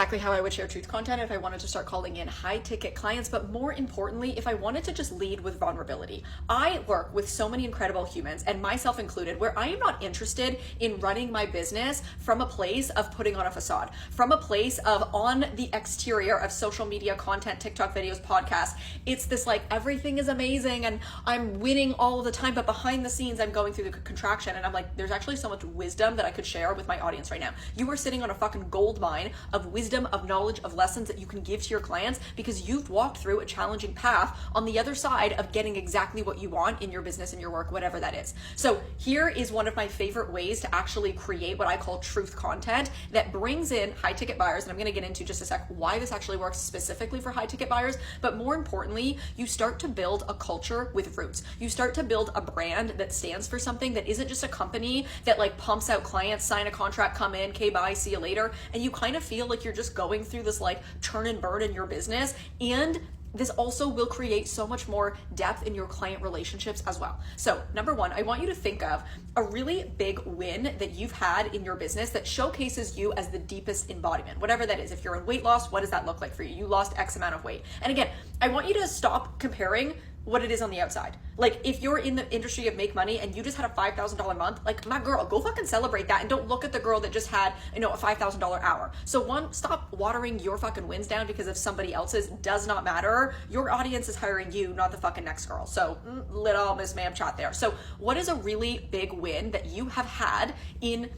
exactly how I would share truth content if I wanted to start calling in high ticket clients, but more importantly, if I wanted to just lead with vulnerability. I work with so many incredible humans, and myself included, where I am not interested in running my business from a place of putting on a facade, from a place of on the exterior of social media content, TikTok videos, podcasts. It's this like everything is amazing and I'm winning all the time, but behind the scenes I'm going through the contraction, and I'm like, there's actually so much wisdom that I could share with my audience right now. You are sitting on a fucking gold mine of wisdom, of knowledge, of lessons that you can give to your clients because you've walked through a challenging path on the other side of getting exactly what you want in your business and your work, whatever that is. So here is one of my favorite ways to actually create what I call truth content that brings in high ticket buyers. And I'm going to get into just a sec why this actually works specifically for high ticket buyers. But more importantly, you start to build a culture with roots. You start to build a brand that stands for something that isn't just a company that like pumps out clients, sign a contract, come in, okay, bye, see you later. And you kind of feel like you're just going through this like churn and burn in your business. And this also will create so much more depth in your client relationships as well. So number one, I want you to think of a really big win that you've had in your business that showcases you as the deepest embodiment, whatever that is. If you're in weight loss, what does that look like for you? You lost X amount of weight. And again, I want you to stop comparing what it is on the outside. Like if you're in the industry of make money and you just had a $5,000 month, like my girl, go fucking celebrate that and don't look at the girl that just had, a $5,000 hour. So one, stop watering your fucking wins down because of somebody else's. Does not matter. Your audience is hiring you, not the fucking next girl. So little Miss Ma'am chat there. So what is a really big win that you have had in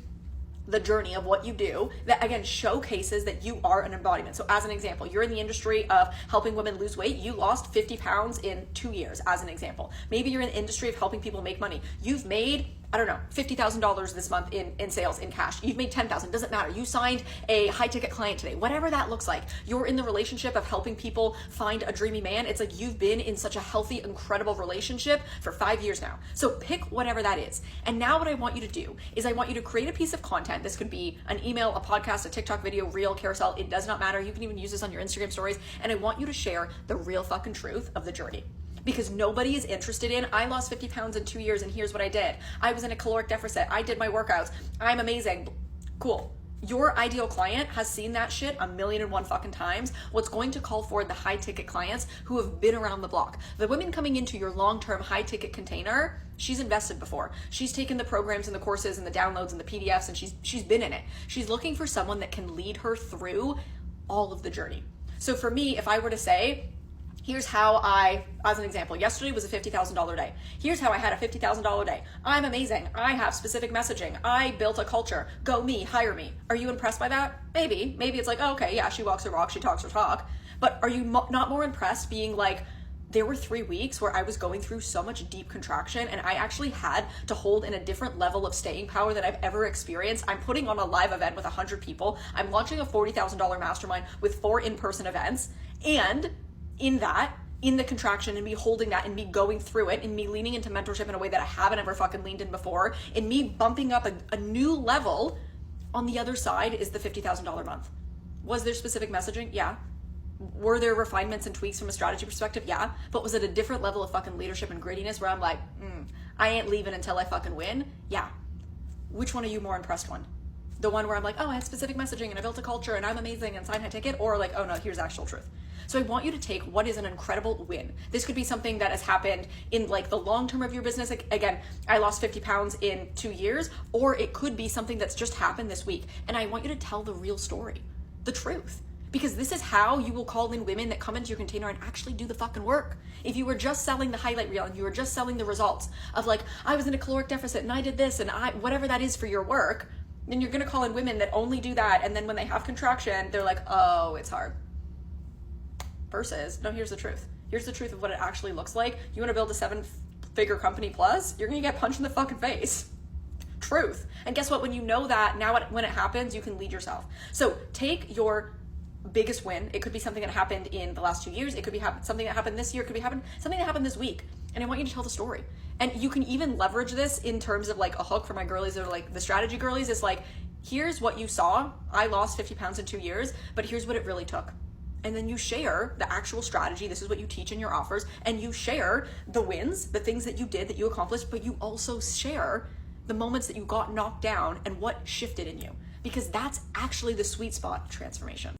the journey of what you do that again showcases that you are an embodiment? So as an example, you're in the industry of helping women lose weight. You lost 50 pounds in 2 years as an example. Maybe you're in the industry of helping people make money. You've made, I don't know, $50,000 this month in sales, in cash. You've made 10,000, doesn't matter. You signed a high ticket client today, whatever that looks like. You're in the relationship of helping people find a dreamy man. It's like you've been in such a healthy, incredible relationship for 5 years now. So pick whatever that is. And now what I want you to do is I want you to create a piece of content. This could be an email, a podcast, a TikTok video, reel, carousel. It does not matter. You can even use this on your Instagram stories. And I want you to share the real fucking truth of the journey. Because nobody is interested in, I lost 50 pounds in 2 years and here's what I did. I was in a caloric deficit. I did my workouts. I'm amazing. Cool. Your ideal client has seen that shit 1,000,001 fucking times. What's going to call for the high ticket clients who have been around the block. The women coming into your long-term high ticket container, she's invested before. She's taken the programs and the courses and the downloads and the PDFs and she's been in it. She's looking for someone that can lead her through all of the journey. So for me, if I were to say, here's how as an example, yesterday was a $50,000 day. Here's how I had a $50,000 day. I'm amazing. I have specific messaging. I built a culture. Go me, hire me. Are you impressed by that? Maybe it's like, oh, okay, yeah, she walks her walk, she talks her talk. But are you not more impressed being like, there were 3 weeks where I was going through so much deep contraction and I actually had to hold in a different level of staying power that I've ever experienced. I'm putting on a live event with 100 people. I'm launching a $40,000 mastermind with 4 in-person events. And in the contraction and me holding that and me going through it and me leaning into mentorship in a way that I haven't ever fucking leaned in before and me bumping up a new level on the other side is the $50,000 month. Was there specific messaging? Yeah. Were there refinements and tweaks from a strategy perspective? Yeah. But was it a different level of fucking leadership and grittiness where I'm like, I ain't leaving until I fucking win? Yeah. Which one are you more impressed on? The one where I'm like, oh, I had specific messaging and I built a culture and I'm amazing and signed high ticket, or like, oh no, here's actual truth. So I want you to take what is an incredible win. This could be something that has happened in like the long term of your business. Like, again, I lost 50 pounds in 2 years, or it could be something that's just happened this week. And I want you to tell the real story, the truth. Because this is how you will call in women that come into your container and actually do the fucking work. If you were just selling the highlight reel and you were just selling the results of like, I was in a caloric deficit and I did this and whatever that is for your work, then you're gonna call in women that only do that. And then when they have contraction, they're like, oh, it's hard. Versus, no, here's the truth. Here's the truth of what it actually looks like. You wanna build a 7-figure company plus, you're gonna get punched in the fucking face. Truth. And guess what? When you know that, now when it happens, you can lead yourself. So take your biggest win. It could be something that happened in the last 2 years. It could be something that happened this year. It could be something that happened this week. And I want you to tell the story. And you can even leverage this in terms of like a hook for my girlies that are like the strategy girlies. It's like, here's what you saw. I lost 50 pounds in 2 years, but here's what it really took. And then you share the actual strategy. This is what you teach in your offers. And you share the wins, the things that you did, that you accomplished, but you also share the moments that you got knocked down and what shifted in you. Because that's actually the sweet spot of transformation.